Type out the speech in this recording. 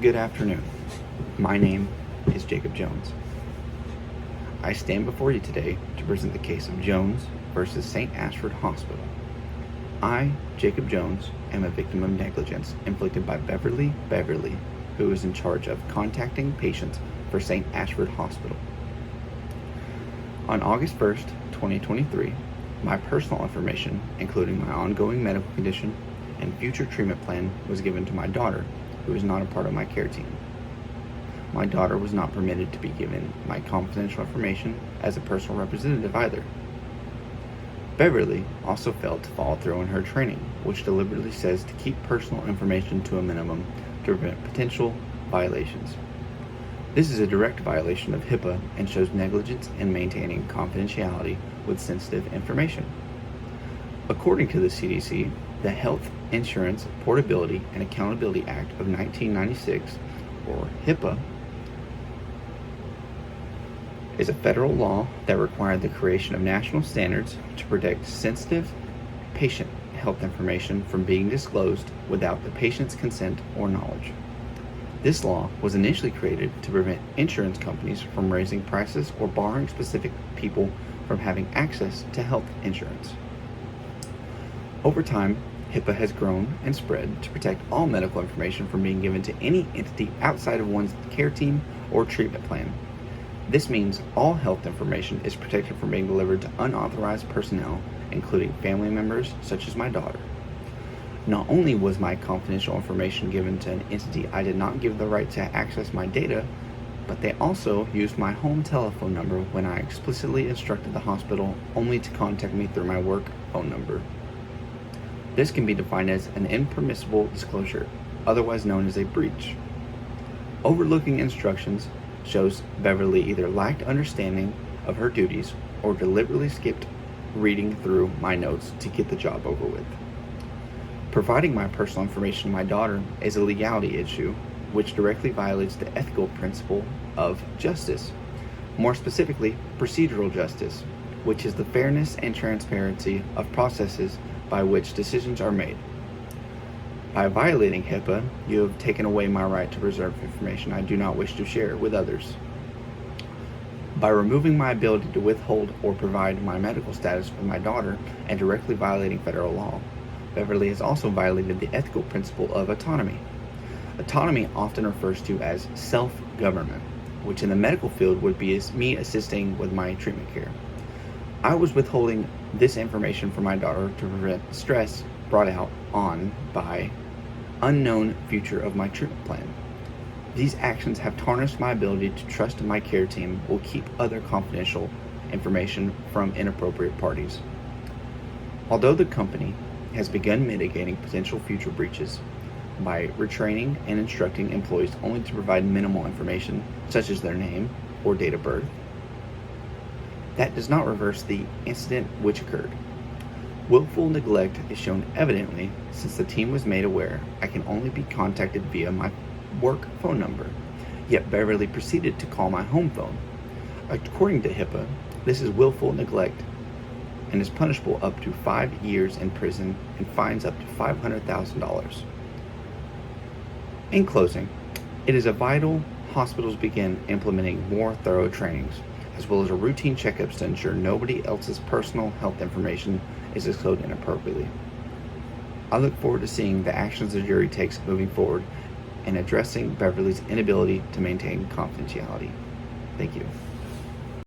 Good afternoon. My name is Jacob Jones. I stand before you today to present the case of Jones versus St Ashford Hospital. I, Jacob Jones, am a victim of negligence inflicted by Beverly, who is in charge of contacting patients for St Ashford Hospital. On August 1st, 2023, my personal information, including my ongoing medical condition and future treatment plan, was given to my daughter, who is not a part of my care team. My daughter was not permitted to be given my confidential information as a personal representative either. Beverly also failed to follow through on her training, which deliberately says to keep personal information to a minimum to prevent potential violations. This is a direct violation of HIPAA and shows negligence in maintaining confidentiality with sensitive information. According to the CDC, the Health Insurance Portability and Accountability Act of 1996, or HIPAA, is a federal law that required the creation of national standards to protect sensitive patient health information from being disclosed without the patient's consent or knowledge. This law was initially created to prevent insurance companies from raising prices or barring specific people from having access to health insurance. Over time, HIPAA has grown and spread to protect all medical information from being given to any entity outside of one's care team or treatment plan. This means all health information is protected from being delivered to unauthorized personnel, including family members such as my daughter. Not only was my confidential information given to an entity I did not give the right to access my data, but they also used my home telephone number when I explicitly instructed the hospital only to contact me through my work phone number. This can be defined as an impermissible disclosure, otherwise known as a breach. Overlooking instructions shows Beverly either lacked understanding of her duties or deliberately skipped reading through my notes to get the job over with. Providing my personal information to my daughter is a legality issue, which directly violates the ethical principle of justice, more specifically, procedural justice, which is the fairness and transparency of processes by which decisions are made. By violating HIPAA, you have taken away my right to preserve information I do not wish to share with others. By removing my ability to withhold or provide my medical status with my daughter and directly violating federal law, Beverly has also violated the ethical principle of autonomy. Autonomy often refers to as self-government, which in the medical field would be me assisting with my treatment care. I was withholding this information from my daughter to prevent stress brought on by unknown future of my treatment plan. These actions have tarnished my ability to trust my care team will keep other confidential information from inappropriate parties. Although the company has begun mitigating potential future breaches by retraining and instructing employees only to provide minimal information, such as their name or date of birth, that does not reverse the incident which occurred. Willful neglect is shown evidently since the team was made aware I can only be contacted via my work phone number, yet Beverly proceeded to call my home phone. According to HIPAA, this is willful neglect and is punishable up to 5 years in prison and fines up to $500,000. In closing, it is vital hospitals begin implementing more thorough trainings, as well as routine checkups to ensure nobody else's personal health information is disclosed inappropriately. I look forward to seeing the actions the jury takes moving forward in addressing Beverly's inability to maintain confidentiality. Thank you.